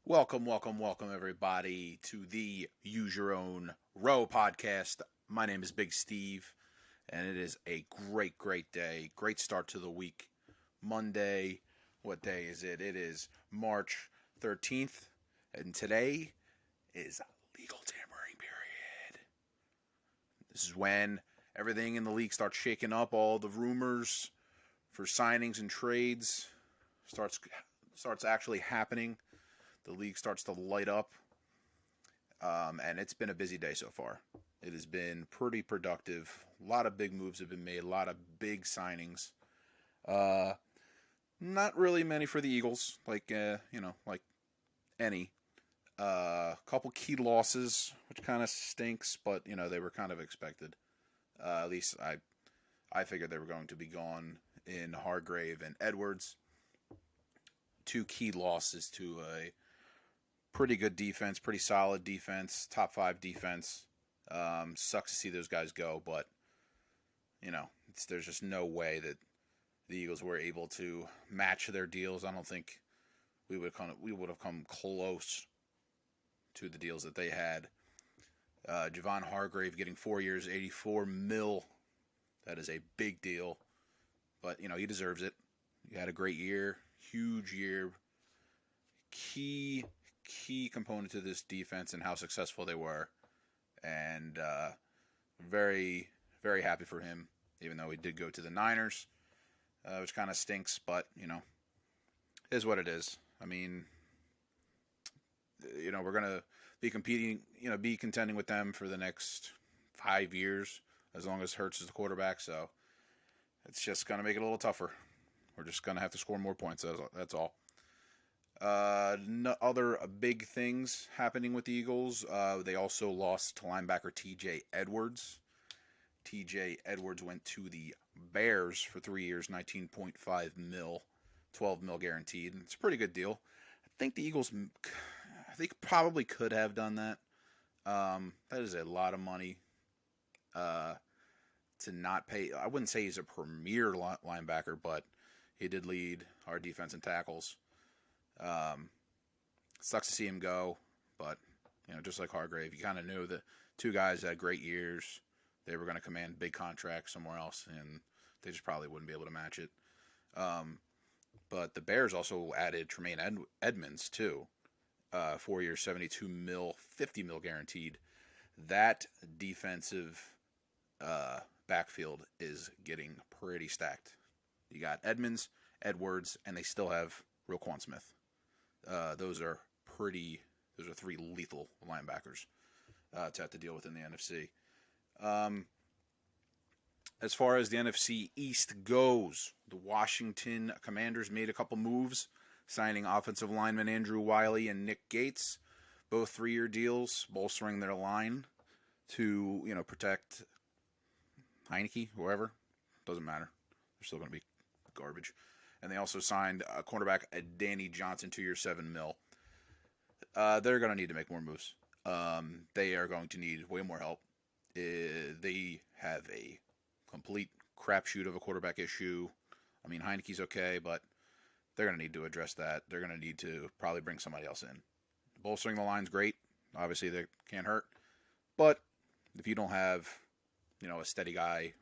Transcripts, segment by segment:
Welcome, everybody, to the Use Your Own Row podcast. My name is Big Steve, and it is a great day. Great start to the week. Monday, what day is it? It is March 13th, and today is legal tampering period. This is when everything in the league starts shaking up. All the rumors for signings and trades starts actually happening. The league starts to light up, and it's been a busy day so far. It has been pretty productive. A lot of big moves have been made, a lot of big signings. Uh, Not really many for the Eagles, like any. Couple key losses, which kind of stinks, but they were kind of expected. At least I figured they were going to be gone in Hargrave and Edwards. Two key losses to a pretty good defense, pretty solid defense, top five defense. Sucks to see those guys go, but there's just no way that the Eagles were able to match their deals. I don't think we would have come close to the deals that they had. Javon Hargrave getting 4 years, $84 million. That is a big deal, but he deserves it. He had a great year, huge year, key component to this defense and how successful they were, and very happy for him. Even though he did go to the Niners, which kind of stinks, but is what it is. I mean, we're gonna be competing, be contending with them for the next 5 years as long as Hurts is the quarterback. So it's just gonna make it a little tougher. We're just gonna have to score more points. That's all. No other big things happening with the Eagles. They also lost to linebacker T.J. Edwards. T.J. Edwards went to the Bears for 3 years, $19.5 million, $12 million guaranteed. It's a pretty good deal. I think the Eagles, probably could have done that. That is a lot of money to not pay. I wouldn't say he's a premier linebacker, but he did lead our defense in tackles. Sucks to see him go, but just like Hargrave, you kind of knew that two guys had great years. They were going to command big contracts somewhere else, and they just probably wouldn't be able to match it. But the Bears also added Tremaine Edmonds too. 4 years, $72 million, $50 million guaranteed. That defensive backfield is getting pretty stacked. You got Edmonds, Edwards, and they still have Roquan Smith. Those are three lethal linebackers to have to deal with in the NFC. As far as the NFC East goes, the Washington Commanders made a couple moves, signing offensive lineman Andrew Wiley and Nick Gates, both 3-year deals, bolstering their line to protect Heineke, whoever. Doesn't matter. They're still going to be garbage. And they also signed cornerback Danny Johnson, 2 years, $7 million. They're going to need to make more moves. They are going to need way more help. They have a complete crapshoot of a quarterback issue. I mean, Heineke's okay, but they're going to need to address that. They're going to need to probably bring somebody else in. Bolstering the line's great. Obviously, they can't hurt. But if you don't have, a steady guy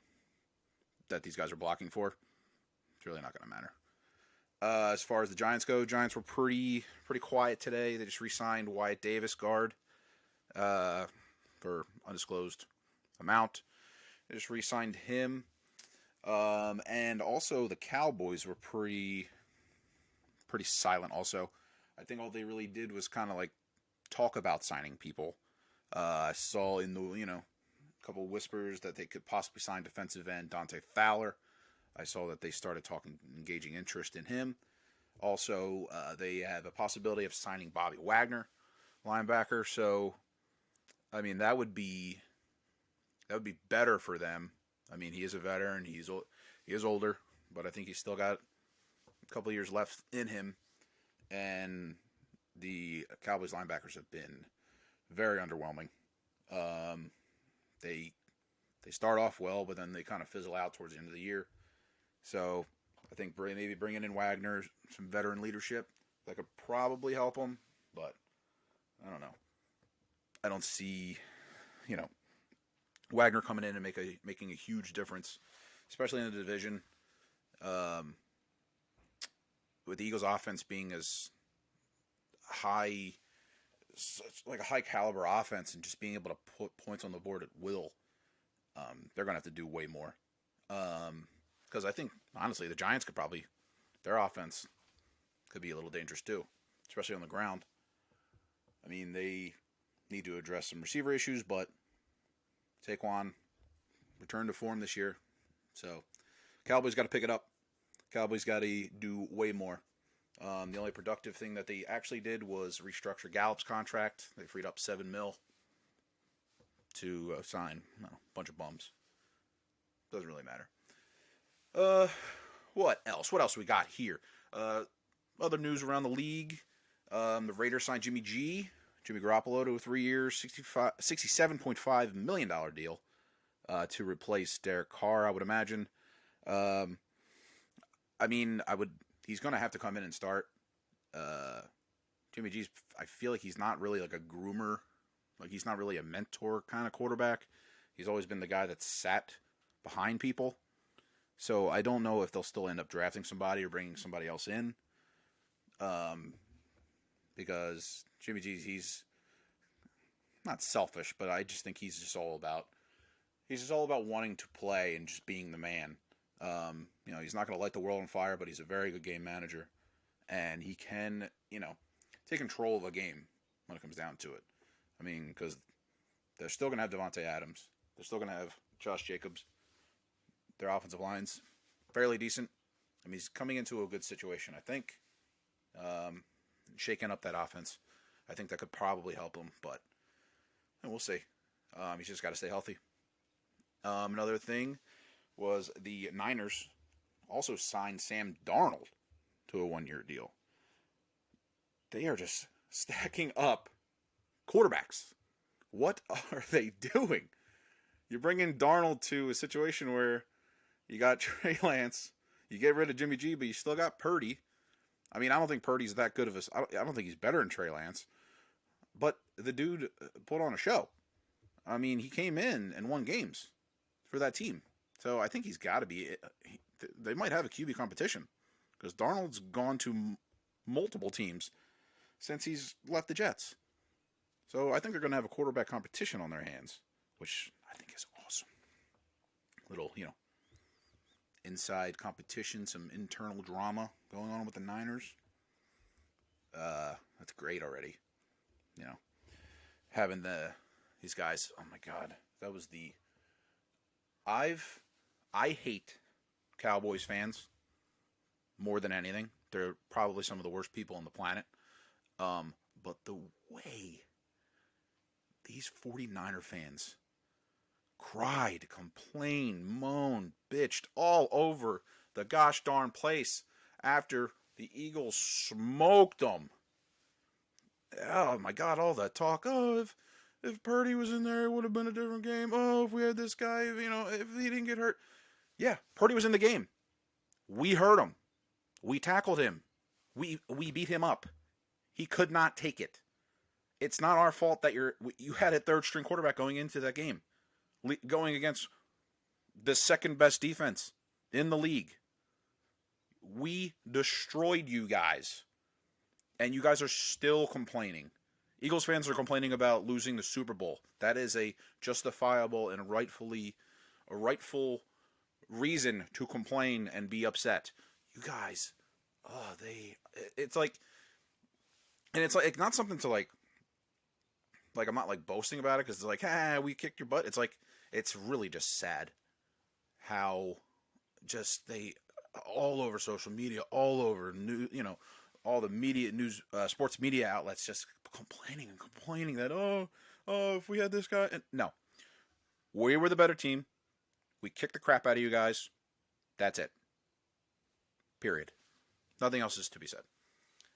that these guys are blocking for, it's really not going to matter. As far as the Giants go, Giants were pretty quiet today. They just re-signed Wyatt Davis, guard, for undisclosed amount. They just re-signed him. And also the Cowboys were pretty silent also. I think all they really did was kind of like talk about signing people. I saw in the, a couple whispers that they could possibly sign defensive end Dante Fowler. I saw that they started engaging interest in him. Also, they have a possibility of signing Bobby Wagner, linebacker. So, I mean, that would be better for them. I mean, he is a veteran. He is older, but I think he's still got a couple years left in him. And the Cowboys linebackers have been very underwhelming. They start off well, but then they kind of fizzle out towards the end of the year. So I think maybe bringing in Wagner, some veteran leadership, that could probably help them. but I don't know. I don't see, you know, Wagner coming in and making a huge difference, especially in the division. Um, with the Eagles' offense being as high, such like a high caliber offense, and just being able to put points on the board at will, they're going to have to do way more. Because I think honestly, the Giants could probably their offense could be a little dangerous too, especially on the ground. I mean, they need to address some receiver issues, but Saquon returned to form this year, so Cowboys got to pick it up. Cowboys got to do way more. The only productive thing that they actually did was restructure Gallup's contract. They freed up $7 million to sign a bunch of bums. Doesn't really matter. What else? What else we got here? Other news around the league. The Raiders signed Jimmy Garoppolo to a 3-year, $67.5 million deal to replace Derek Carr, I would imagine. He's going to have to come in and start. Jimmy G's, I feel like he's not really like a groomer. Like, he's not really a mentor kind of quarterback. He's always been the guy that's sat behind people. So I don't know if they'll still end up drafting somebody or bringing somebody else in. Because Jimmy G's, he's not selfish, but I just think he's just all about wanting to play and just being the man. He's not going to light the world on fire, but he's a very good game manager. And he can, take control of a game when it comes down to it. I mean, because they're still going to have Devontae Adams. They're still going to have Josh Jacobs. Their offensive line's fairly decent. I mean, he's coming into a good situation, I think. Shaking up that offense. I think that could probably help him, but we'll see. He's just got to stay healthy. Another thing was the Niners also signed Sam Darnold to a 1-year deal. They are just stacking up quarterbacks. What are they doing? You bring in Darnold to a situation where you got Trey Lance, you get rid of Jimmy G, but you still got Purdy. I mean, I don't think Purdy's that good of a... I don't think he's better than Trey Lance, but the dude put on a show. I mean, he came in and won games for that team. So I think he's got to be... They might have a QB competition because Darnold's gone to multiple teams since he's left the Jets. So I think they're going to have a quarterback competition on their hands, which I think is awesome. Little, inside competition, some internal drama going on with the Niners. That's great already. Having these guys. Oh my God, that was the. I hate Cowboys fans more than anything. They're probably some of the worst people on the planet. But the way these 49er fans cried, complained, moaned, bitched all over the gosh darn place after the Eagles smoked them. Oh my God, all that talk. Oh, if Purdy was in there, it would have been a different game. Oh, if we had this guy, if he didn't get hurt. Yeah, Purdy was in the game. We hurt him. We tackled him. We beat him up. He could not take it. It's not our fault that you had a third string quarterback going into that game, going against the second best defense in the league. We destroyed you guys, and you guys are still complaining. Eagles fans are complaining about losing the Super Bowl. That is a justifiable and a rightful reason to complain and be upset. You guys, it's like, and it's like not something to like I'm not like boasting about it because it's like, we kicked your butt. It's like, it's really just sad how just they all over social media, all over all the media news, sports media outlets just complaining that if we had this guy, and no, we were the better team. We kicked the crap out of you guys. That's it. Period. Nothing else is to be said.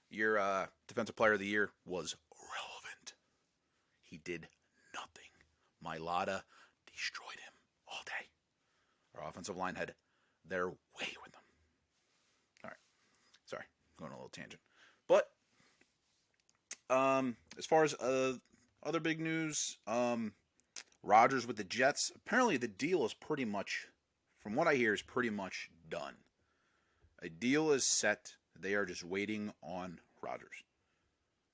Your defensive player of the year was irrelevant. He did nothing. Mailata destroyed him all day. Our offensive line had their way with them. All right. Sorry, going on a little tangent. But As far as other big news, Rodgers with the Jets. Apparently, the deal is pretty much, from what I hear, is pretty much done. A deal is set. They are just waiting on Rodgers.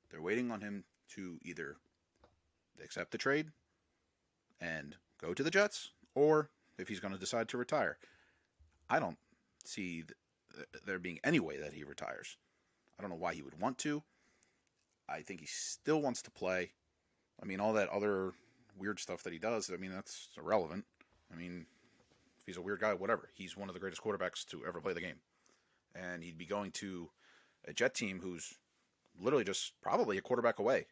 They're waiting on him to either accept the trade and go to the Jets, or if he's going to decide to retire. I don't see there being any way that he retires. I don't know why he would want to. I think he still wants to play. I mean, all that other weird stuff that he does, I mean, that's irrelevant. I mean, if he's a weird guy, whatever. He's one of the greatest quarterbacks to ever play the game. And he'd be going to a Jet team who's literally just probably a quarterback away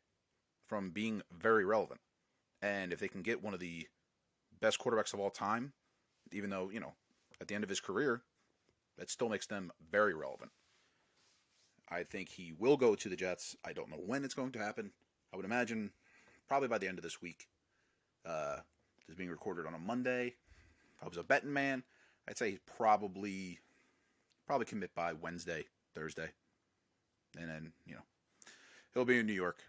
from being very relevant. And if they can get one of the best quarterbacks of all time, even though, at the end of his career, that still makes them very relevant. I think he will go to the Jets. I don't know when it's going to happen. I would imagine probably by the end of this week. This is being recorded on a Monday. If I was a betting man, I'd say he'd probably commit by Wednesday, Thursday. And then, he'll be in New York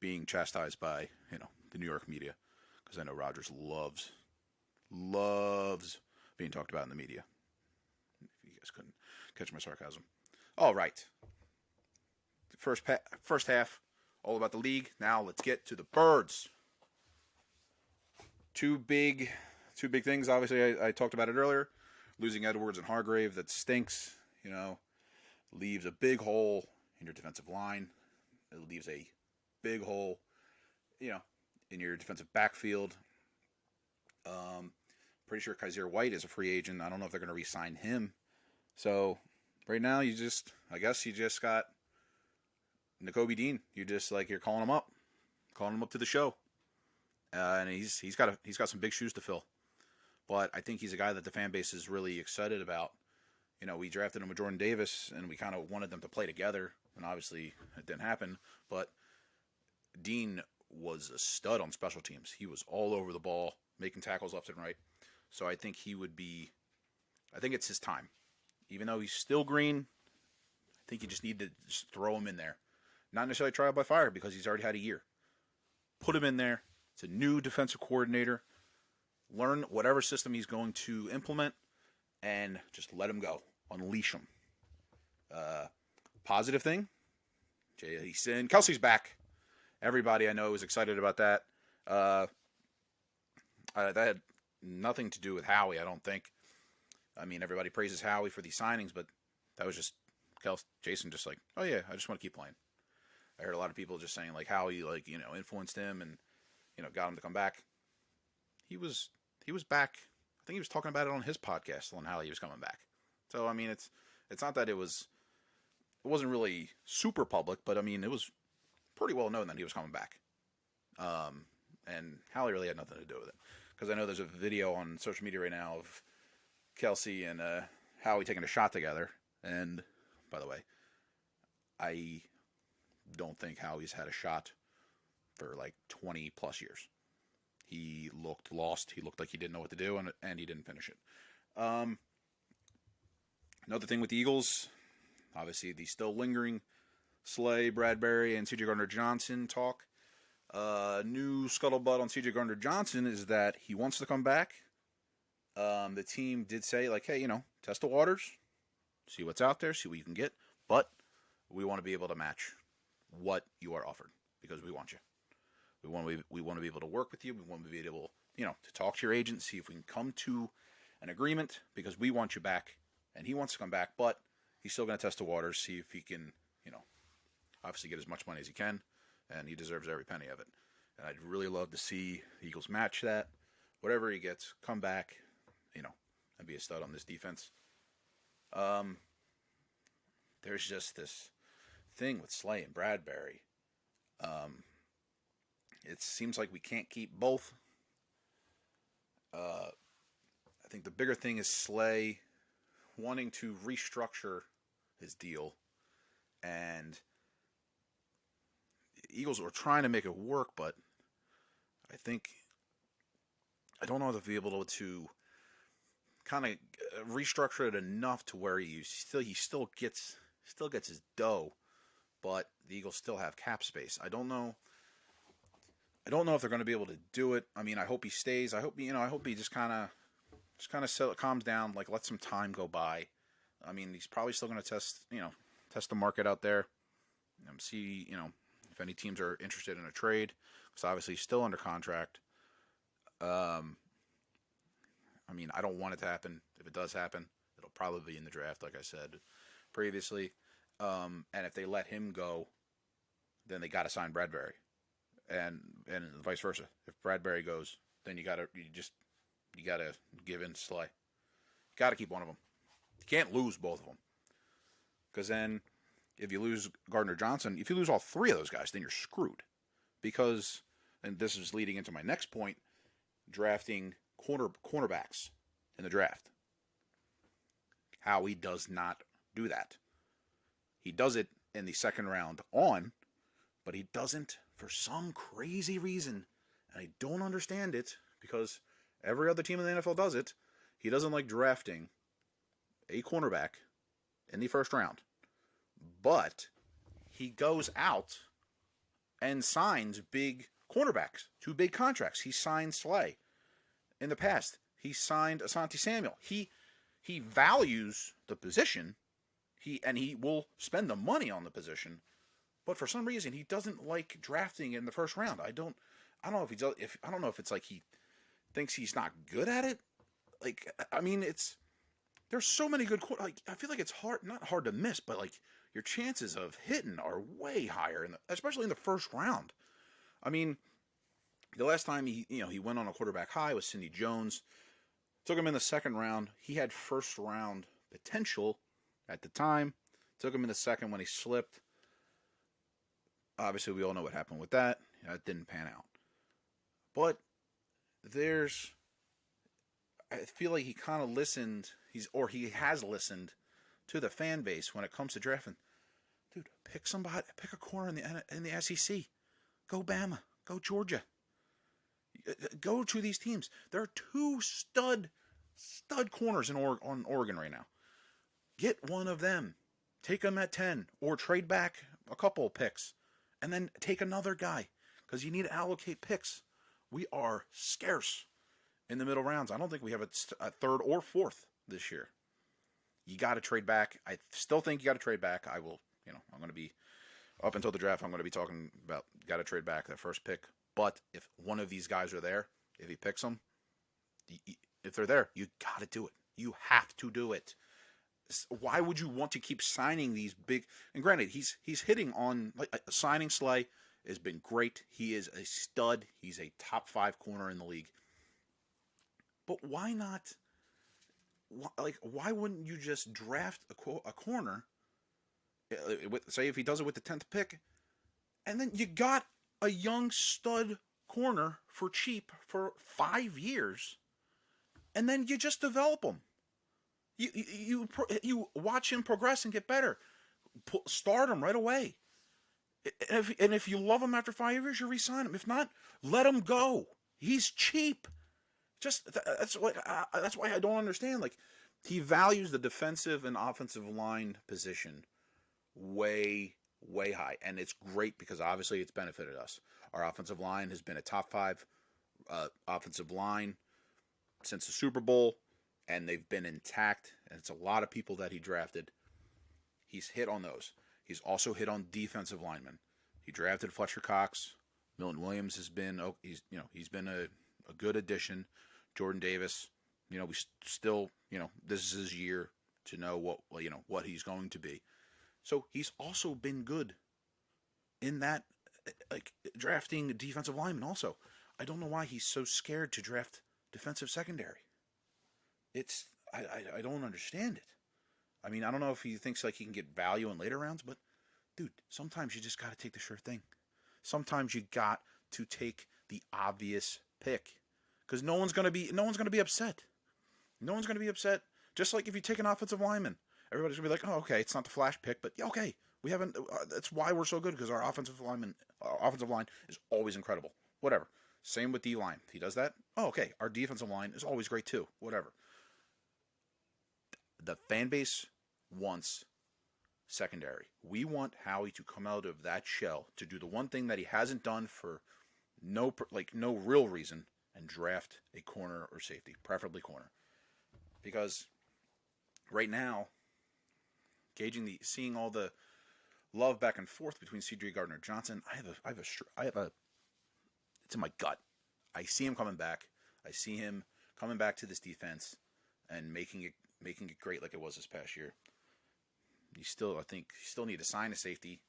being chastised by, the New York media. Because I know Rodgers loves being talked about in the media. If you guys couldn't catch my sarcasm. All right. First half, all about the league. Now let's get to the birds. Two big things. Obviously, I talked about it earlier. Losing Edwards and Hargrave, that stinks. Leaves a big hole in your defensive line. It leaves a big hole, in your defensive backfield. Pretty sure Kaiser White is a free agent. I don't know if they're going to re-sign him. So right now, you just got Nakobe Dean. You're calling him up to the show, and he's got some big shoes to fill. But I think he's a guy that the fan base is really excited about. We drafted him with Jordan Davis, and we kind of wanted them to play together, and obviously it didn't happen. But Dean was a stud on special teams. He was all over the ball, making tackles left and right. So I think I think it's his time. Even though he's still green, I think you just need to just throw him in there. Not necessarily trial by fire, because he's already had a year. Put him in there. It's a new defensive coordinator. Learn whatever system he's going to implement, and just let him go. Unleash him. Positive thing, Kelsey's back. Everybody I know was excited about that. That had nothing to do with Howie, I don't think. I mean, everybody praises Howie for these signings, but that was just Jason just like, oh yeah, I just want to keep playing. I heard a lot of people just saying Howie influenced him and got him to come back. He was back. I think he was talking about it on his podcast on how he was coming back. So I mean, it's not that it wasn't really super public, but I mean, it was pretty well known that he was coming back. And Howie really had nothing to do with it, because I know there's a video on social media right now of Kelsey and Howie taking a shot together. And by the way, I don't think Howie's had a shot for 20 plus years. He looked lost. He looked like he didn't know what to do, and he didn't finish it. Another thing with the Eagles, obviously the still lingering Slay, Bradbury, and C.J. Gardner-Johnson talk. New scuttlebutt on C.J. Gardner-Johnson is that he wants to come back. The team did say, hey, test the waters, see what's out there, see what you can get, but we want to be able to match what you are offered, because we want you. We want to be able to work with you. We want to be able, to talk to your agent, see if we can come to an agreement, because we want you back, and he wants to come back, but he's still going to test the waters, see if he can, obviously get as much money as he can, and he deserves every penny of it. And I'd really love to see the Eagles match that. Whatever he gets, come back, and be a stud on this defense. There's just this thing with Slay and Bradbury. It seems like we can't keep both. I think the bigger thing is Slay wanting to restructure his deal, and the Eagles were trying to make it work, but I don't know if they'll be able to kind of restructure it enough to where he still gets his dough, but the Eagles still have cap space. I don't know. I don't know if they're going to be able to do it. I mean, I hope he stays. I hope I hope he just kind of calms down, like let some time go by. I mean, he's probably still going to test the market out there, see if any teams are interested in a trade. Because obviously he's still under contract. I mean, I don't want it to happen. If it does happen, it'll probably be in the draft, like I said previously. And if they let him go, then they got to sign Bradbury, and vice versa. If Bradbury goes, then you gotta give in to Slay. You got to keep one of them. You can't lose both of them, because then if you lose Gardner Johnson, if you lose all three of those guys, then you're screwed. Because, and this is leading into my next point, drafting cornerbacks in the draft. Howie does not do that. He does it in the second round on, but he doesn't for some crazy reason, and I don't understand it, because every other team in the NFL does it. He doesn't like drafting a cornerback in the first round, but he goes out and signs big cornerbacks to big contracts. He signed Slay in the past. He signed Asante Samuel. He values the position. He will spend the money on the position, but for some reason he doesn't like drafting in the first round. I don't know if it's like he thinks he's not good at it. Like, I mean, there's so many good, like, I feel like it's not hard to miss, but like your chances of hitting are way higher especially in the first round. I mean, the last time he went on a quarterback high was Sidney Jones. Took him in the second round. He had first round potential at the time. Took him in the second when he slipped. Obviously, we all know what happened with that. It didn't pan out. But I feel like he kind of listened, he has listened to the fan base when it comes to drafting. Dude, pick a corner in the SEC. Go Bama. Go Georgia. Go to these teams. There are two stud corners on Oregon right now. Get one of them. Take them at 10, or trade back a couple of picks, and then take another guy, because you need to allocate picks. We are scarce in the middle rounds. I don't think we have a third or fourth this year. You got to trade back. I still think you got to trade back. I'm going to be, up until the draft, I'm going to be talking about got to trade back that first pick. But if one of these guys are there, if he picks them, if they're there, you got to do it. You have to do it. Why would you want to keep signing these big? And granted, he's hitting on, like, signing Slay has been great. He is a stud. He's a top 5 corner in the league. But why not? Why wouldn't you just draft a corner? Say if he does it with the 10th pick, and then you got a young stud corner for cheap for 5 years, and then you just develop him. You watch him progress and get better. Start him right away. And if you love him after 5 years, you re-sign him. If not, let him go. He's cheap. That's why I don't understand. Like, he values the defensive and offensive line position way high, and it's great because obviously it's benefited us. Our offensive line has been a top 5 offensive line since the Super Bowl, and they've been intact. And it's a lot of people that he drafted. He's hit on those. He's also hit on defensive linemen. He drafted Fletcher Cox. Milton Williams has been he's been a good addition. Jordan Davis, we still, this is his year to know what he's going to be. So he's also been good in that, like, drafting defensive linemen also. I don't know why he's so scared to draft defensive secondary. I don't understand it. I mean, I don't know if he thinks like he can get value in later rounds, but dude, sometimes you just got to take the sure thing. Sometimes you got to take the obvious pick, because no one's gonna be upset. No one's gonna be upset. Just like if you take an offensive lineman, everybody's gonna be like, "Oh, okay, it's not the flash pick, but yeah, okay, we haven't." That's why we're so good, because our offensive line is always incredible. Whatever. Same with D line. If he does that, oh, okay, our defensive line is always great too. Whatever. The fan base wants secondary. We want Howie to come out of that shell to do the one thing that he hasn't done for no real reason, and draft a corner or safety, preferably corner. Because right now, seeing all the love back and forth between C.J. Gardner Johnson, it's in my gut. I see him coming back. I see him coming back to this defense and making it great like it was this past year. I think you still need to sign a safety.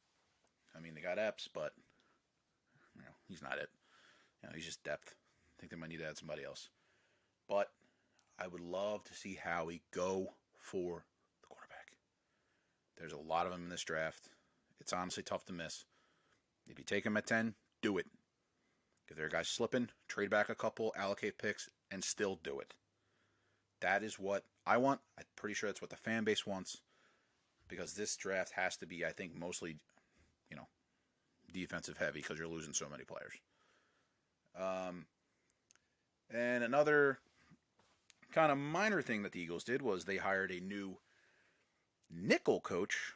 I mean, they got Epps, but he's not it. He's just depth. I think they might need to add somebody else. But I would love to see Howie go for the quarterback. There's a lot of them in this draft. It's honestly tough to miss. If you take him at 10, do it. If there are guys slipping, trade back a couple, allocate picks, and still do it. That is what I want. I'm pretty sure that's what the fan base wants. Because this draft has to be, I think, mostly, defensive heavy because you're losing so many players. And another kind of minor thing that the Eagles did was they hired a new nickel coach,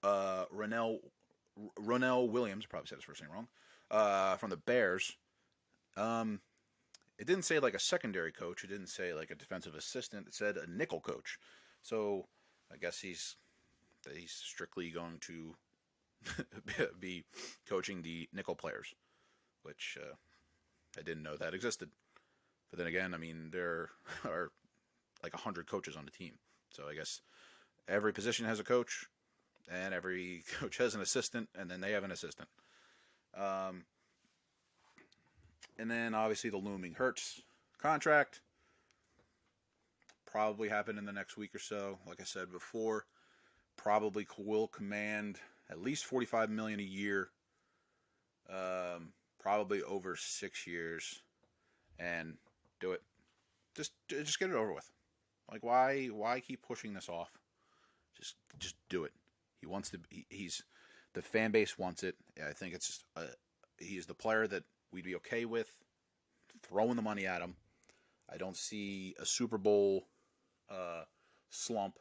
Ronell Williams, probably said his first name wrong, from the Bears. It didn't say like a secondary coach. It didn't say like a defensive assistant. It said a nickel coach. So I guess he's strictly going to be coaching the nickel players, which I didn't know that existed. But then again, I mean, there are like 100 coaches on the team. So I guess every position has a coach, and every coach has an assistant, and then they have an assistant. And then obviously the looming Hurts contract probably happen in the next week or so. Like I said before, probably will command at least $45 million a year, probably over 6 years, and do it. Just get it over with. Like why keep pushing this off? Just do it. He wants to. He's the fan base wants it. I think it's he's the player that we'd be okay with throwing the money at him. I don't see a Super Bowl slump.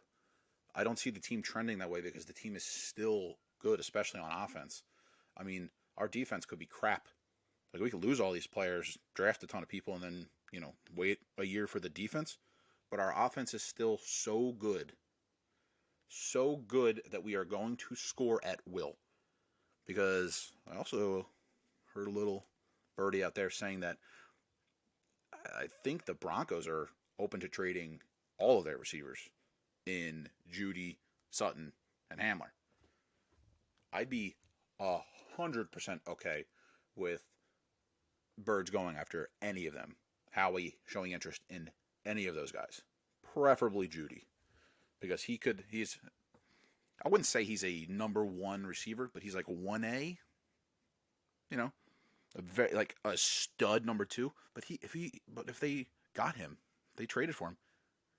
I don't see the team trending that way because the team is still good, especially on offense. I mean, our defense could be crap. Like we could lose all these players, draft a ton of people, and then wait a year for the defense. But our offense is still so good that we are going to score at will. Because I also heard a little birdie out there saying that I think the Broncos are open to trading all of their receivers in Judy, Sutton, and Hamler. I'd be 100% okay with Birds going after any of them. Howie showing interest in any of those guys. Preferably Judy. Because I wouldn't say he's a number one receiver, but he's like 1A. A stud number two. But if they got him, they traded for him,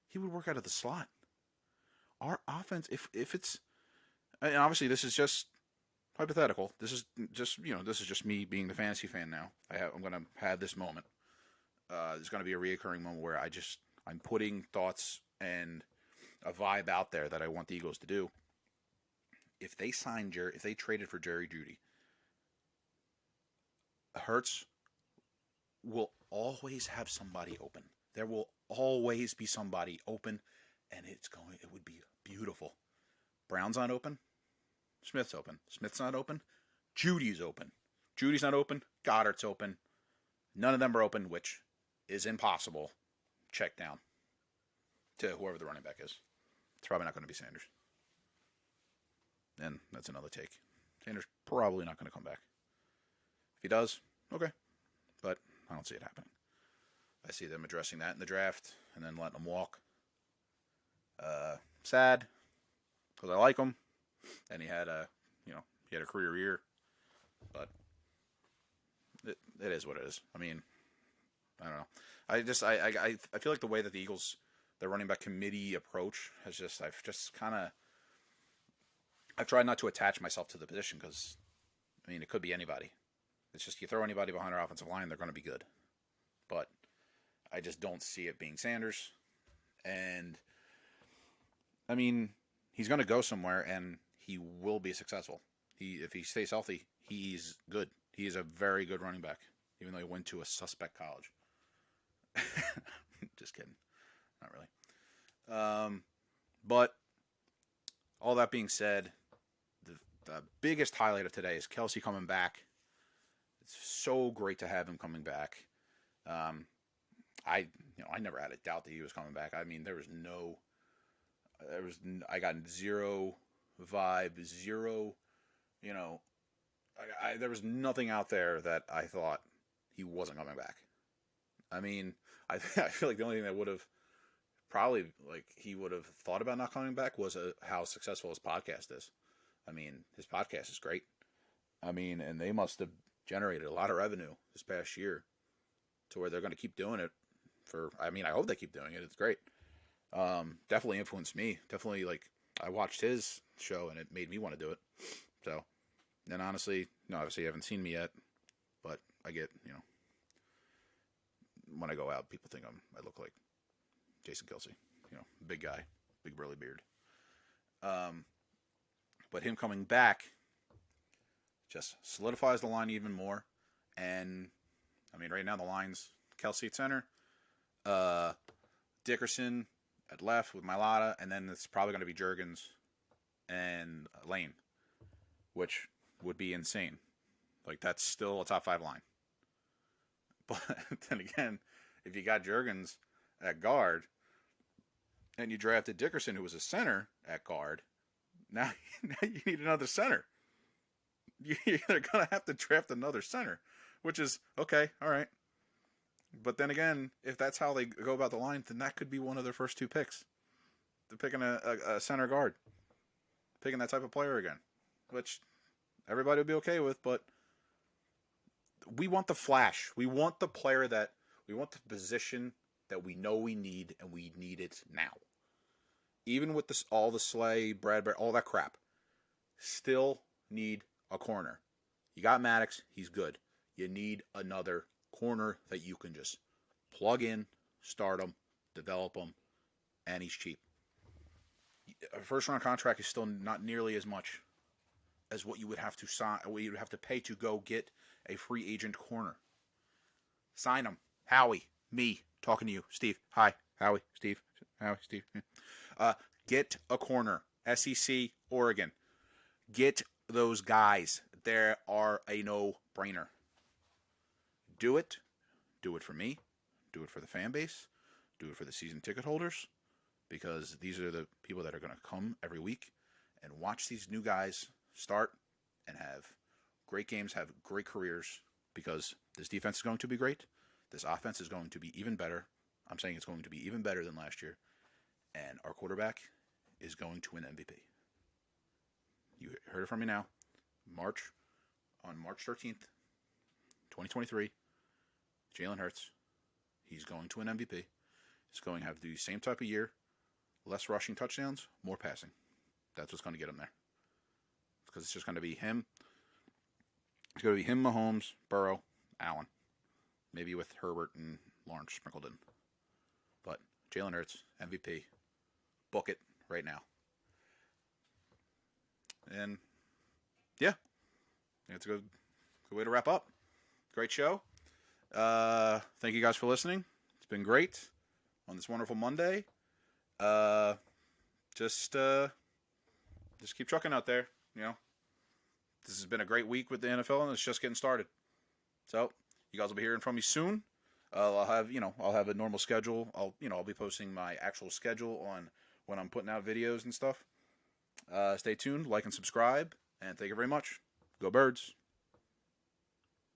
he would work out of the slot. Our offense, if it's, and obviously this is just hypothetical. This is just me being the fantasy fan now. I'm going to have this moment. There's going to be a reoccurring moment where I'm putting thoughts and a vibe out there that I want the Eagles to do. If they traded for Jerry Jeudy, Hurts will always have somebody open. There will always be somebody open, and it would be beautiful. Brown's not open. Smith's open. Smith's not open. Judy's open. Judy's not open. Goddard's open. None of them are open, which is impossible. Check down to whoever the running back is. It's probably not going to be Sanders. And that's another take. Sanders probably not going to come back. If he does, okay. But I don't see it happening. I see them addressing that in the draft and then letting them walk. Sad, because I like him, and he had a career year, but it is what it is. I mean, I don't know. I feel like the way that the Eagles, the running back committee approach I've tried not to attach myself to the position because, I mean, it could be anybody. It's just you throw anybody behind our offensive line, they're going to be good. But I just don't see it being Sanders. And, I mean, he's going to go somewhere, and he will be successful. If he stays healthy, he's good. He is a very good running back, even though he went to a suspect college. Just kidding. Not really. But all that being said, the biggest highlight of today is Kelsey coming back. It's so great to have him coming back. I never had a doubt that he was coming back. I mean, I got zero vibe, zero, there was nothing out there that I thought he wasn't coming back. I mean, I feel like the only thing that would have probably, he would have thought about not coming back was how successful his podcast is. I mean, his podcast is great. I mean, and they must have generated a lot of revenue this past year to where they're going to keep doing it I hope they keep doing it. It's great. Definitely influenced me. Definitely, I watched his show and it made me want to do it. So, and honestly, obviously you haven't seen me yet, but I get, when I go out, people think I look like Jason Kelsey, big guy, big burly beard. But him coming back just solidifies the line even more. And, I mean, right now the line's Kelsey at center, Dickerson at left with Mailata, and then it's probably going to be Juergens and Lane, which would be insane. That's still a top 5 line. But then again, if you got Juergens at guard, and you drafted Dickerson, who was a center at guard, now you need another center. You're going to have to draft another center, which is, okay, all right. But then again, if that's how they go about the line, then that could be one of their first 2 picks. They're picking a center guard. Picking that type of player again, which everybody would be okay with, but we want the flash. We want the position that we know we need, and we need it now. Even with all the Slay, Bradbury, all that crap, still need a corner. You got Maddox, he's good. You need another corner that you can just plug in, start him, develop him, and he's cheap. A first-round contract is still not nearly as much as what you would have to sign, what you would have to pay to go get a free agent corner. Sign him. Howie, me, talking to you. Steve, hi. Howie, Steve. Get a corner. SEC, Oregon. Get those guys. They are a no-brainer. Do it. Do it for me. Do it for the fan base. Do it for the season ticket holders. Because these are the people that are going to come every week and watch these new guys start and have great games, have great careers. Because this defense is going to be great. This offense is going to be even better. I'm saying it's going to be even better than last year. And our quarterback is going to win MVP. You heard it from me now. On March 13th, 2023, Jalen Hurts, he's going to win MVP. He's going to have the same type of year, less rushing touchdowns, more passing. That's what's going to get him there. Because it's just going to be him. It's going to be him, Mahomes, Burrow, Allen. Maybe with Herbert and Lawrence sprinkled in. But Jalen Hurts, MVP. Book it right now. And, yeah. It's a good way to wrap up. Great show. Thank you guys for listening. It's been great on this wonderful Monday. Just keep trucking out there. This has been a great week with the NFL, and it's just getting started. So you guys will be hearing from me soon. I'll have a normal schedule. I'll be posting my actual schedule on when I'm putting out videos and stuff. Stay tuned, like and subscribe, and thank you very much. Go Birds.